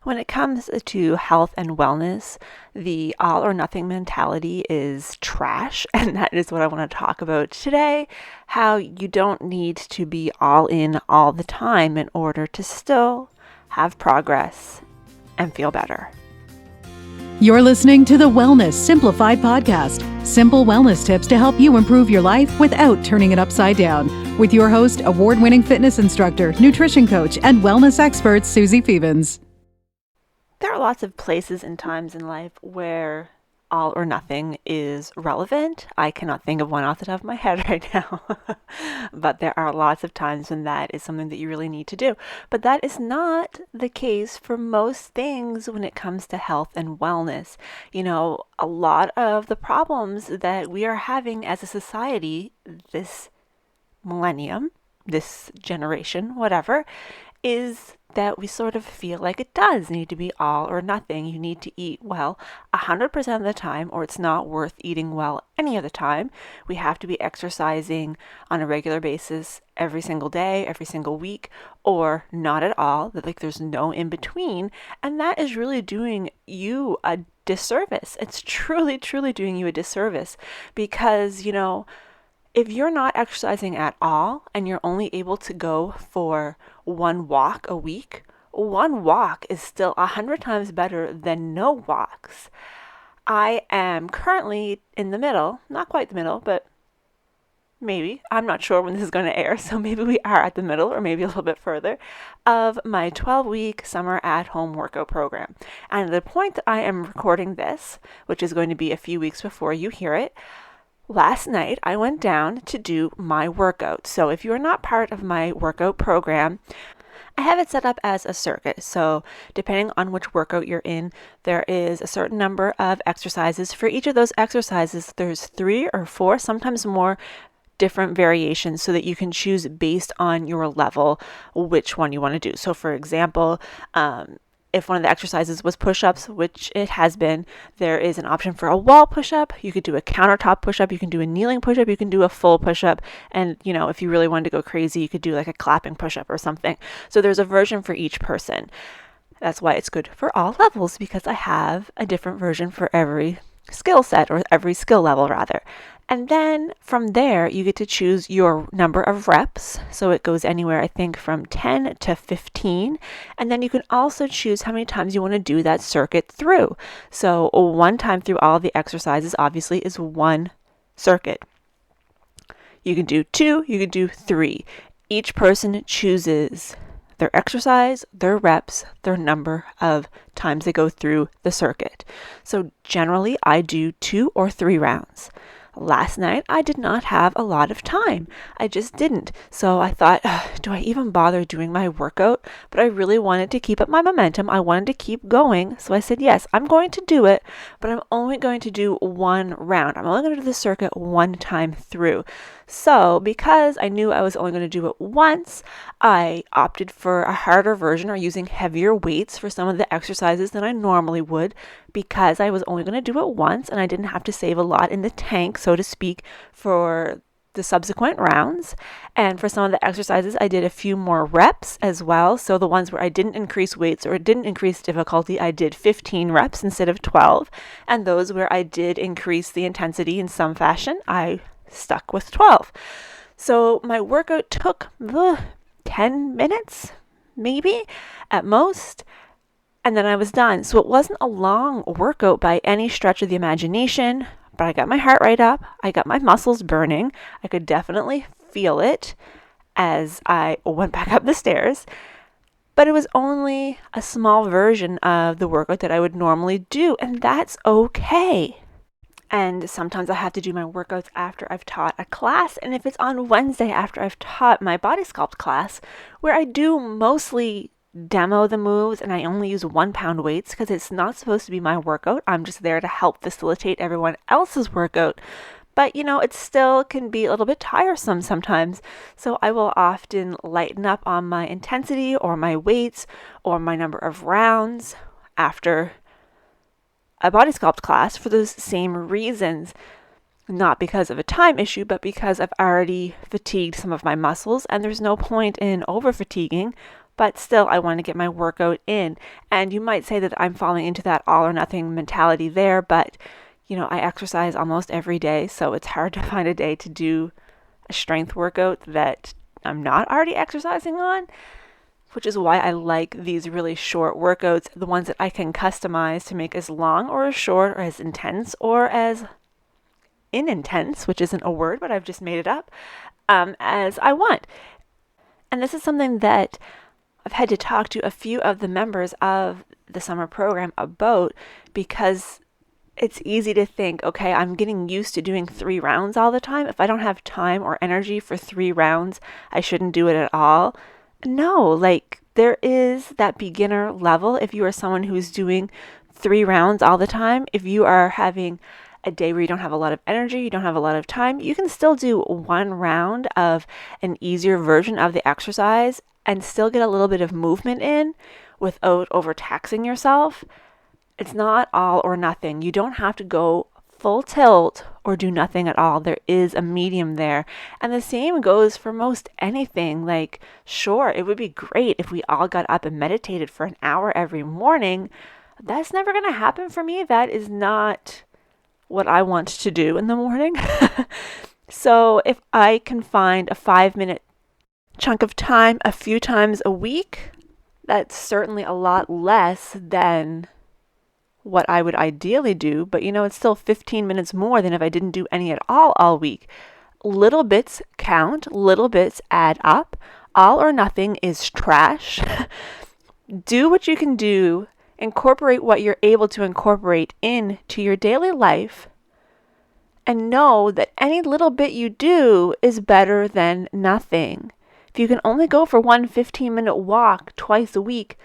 When it comes to health and wellness, the all or nothing mentality is trash, and that is what I want to talk about today. How you don't need to be all in all the time in order to still have progress and feel better. You're listening to the Wellness Simplified podcast. Simple wellness tips to help you improve your life without turning it upside down. With your host, award-winning fitness instructor, nutrition coach, and wellness expert, Suzi Fevens. There are lots of places and times in life where all or nothing is relevant. I cannot think of one off the top of my head right now, but there are lots of times when that is something that you really need to do. But that is not the case for most things when it comes to health and wellness. You know, a lot of the problems that we are having as a society this millennium, this generation, whatever, is that we sort of feel like it does need to be all or nothing. You need to eat well 100% of the time, or it's not worth eating well any of the time. We have to be exercising on a regular basis every single day, every single week, or not at all. Like there's no in between. And that is really doing you a disservice. It's truly, truly doing you a disservice because, you know, if you're not exercising at all and you're only able to go for one walk a week, one walk is still 100 times better than no walks. I am currently in the middle, not quite the middle, but maybe, I'm not sure when this is going to air, so maybe we are at the middle or maybe a little bit further, of my 12-week summer at-home workout program. And at the point that I am recording this, which is going to be a few weeks before you hear it, last night, I went down to do my workout. So if you're not part of my workout program, I have it set up as a circuit. So depending on which workout you're in, there is a certain number of exercises. For each of those exercises, there's 3 or 4, sometimes more, different variations so that you can choose based on your level which one you want to do. So for example, if one of the exercises was push-ups, which it has been, there is an option for a wall push-up. You could do a countertop push-up. You can do a kneeling push-up. You can do a full push-up. And, you know, if you really wanted to go crazy, you could do like a clapping push-up or something. So there's a version for each person. That's why it's good for all levels, because I have a different version for every skill set, or every skill level rather. And then from there, you get to choose your number of reps. So it goes anywhere, I think, from 10 to 15. And then you can also choose how many times you want to do that circuit through. So one time through all of the exercises, obviously, is one circuit. You can do 2, you can do 3. Each person chooses their exercise, their reps, their number of times they go through the circuit. So generally, I do 2 or 3 rounds. Last night, I did not have a lot of time. I just didn't. So I thought, do I even bother doing my workout? But I really wanted to keep up my momentum. I wanted to keep going. So I said, yes, I'm going to do it, but I'm only going to do 1 round. I'm only going to do the circuit 1 time through. So because I knew I was only going to do it once, I opted for a harder version, or using heavier weights for some of the exercises than I normally would, because I was only going to do it once and I didn't have to save a lot in the tank, so to speak, for the subsequent rounds. And for some of the exercises, I did a few more reps as well. So the ones where I didn't increase weights or didn't increase difficulty, I did 15 reps instead of 12. And those where I did increase the intensity in some fashion, I stuck with 12. So my workout took 10 minutes, maybe at most. And then I was done. So it wasn't a long workout by any stretch of the imagination, but I got my heart rate up. I got my muscles burning. I could definitely feel it as I went back up the stairs. But it was only a small version of the workout that I would normally do, and that's okay. And sometimes I have to do my workouts after I've taught a class. And if it's on Wednesday after I've taught my body sculpt class, where I do mostly demo the moves and I only use 1 pound weights because it's not supposed to be my workout. I'm just there to help facilitate everyone else's workout. But, you know, it still can be a little bit tiresome sometimes. So I will often lighten up on my intensity or my weights or my number of rounds after a body sculpt class for those same reasons. Not because of a time issue, but because I've already fatigued some of my muscles, and there's no point in over fatiguing but still I want to get my workout in. And you might say that I'm falling into that all or nothing mentality there, but I exercise almost every day, so it's hard to find a day to do a strength workout that I'm not already exercising on, which is why I like these really short workouts, the ones that I can customize to make as long or as short or as intense or as inintense, which isn't a word, but I've just made it up, as I want. And this is something that I've had to talk to a few of the members of the summer program about, because it's easy to think, okay, I'm getting used to doing 3 rounds all the time. If I don't have time or energy for 3 rounds, I shouldn't do it at all. No, there is that beginner level. If you are someone who's doing 3 rounds all the time, if you are having a day where you don't have a lot of energy, you don't have a lot of time, you can still do 1 round of an easier version of the exercise and still get a little bit of movement in without overtaxing yourself. It's not all or nothing. You don't have to go full tilt or do nothing at all. There is a medium there. And the same goes for most anything. Sure, it would be great if we all got up and meditated for an hour every morning. That's never going to happen for me. That is not what I want to do in the morning. So if I can find a 5-minute chunk of time a few times a week, that's certainly a lot less than what I would ideally do, but it's still 15 minutes more than if I didn't do any at all week. Little bits count, little bits add up. All or nothing is trash. Do what you can do, incorporate what you're able to incorporate into your daily life, and know that any little bit you do is better than nothing. If you can only go for one 15-minute walk twice a week,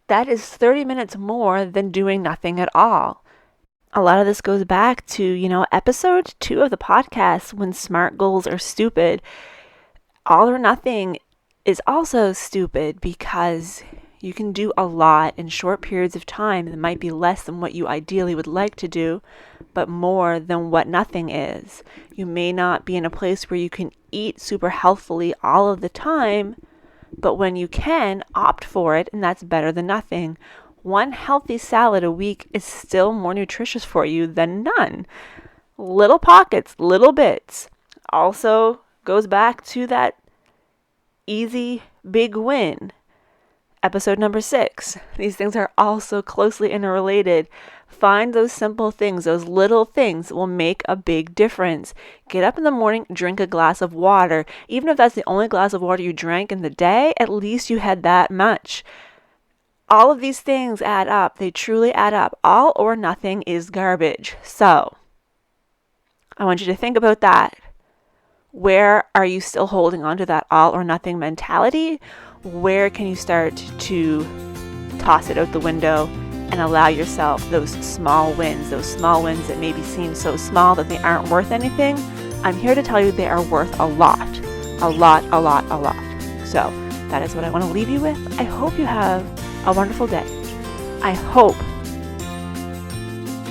that is 30 minutes more than doing nothing at all. A lot of this goes back to, episode 2 of the podcast, when smart goals are stupid. All or nothing is also stupid because you can do a lot in short periods of time that might be less than what you ideally would like to do, but more than what nothing is. You may not be in a place where you can eat super healthfully all of the time, but when you can, opt for it, and that's better than nothing. One healthy salad a week is still more nutritious for you than none. Little pockets, little bits. Also goes back to that easy big win. Episode number 6. These things are also closely interrelated. Find those simple things, those little things will make a big difference. Get up in the morning, drink a glass of water. Even if that's the only glass of water you drank in the day, at least you had that much. All of these things add up. They truly add up. All or nothing is garbage. So, I want you to think about that. Where are you still holding on to that all or nothing mentality? Where can you start to toss it out the window and allow yourself those small wins that maybe seem so small that they aren't worth anything? I'm here to tell you they are worth a lot. A lot. So that is what I want to leave you with. I hope you have a wonderful day. I hope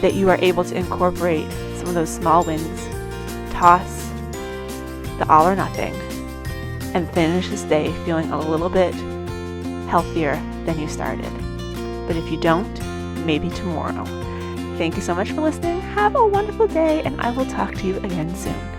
that you are able to incorporate some of those small wins, toss the all or nothing, and finish this day feeling a little bit healthier than you started. But if you don't, maybe tomorrow. Thank you so much for listening. Have a wonderful day, and I will talk to you again soon.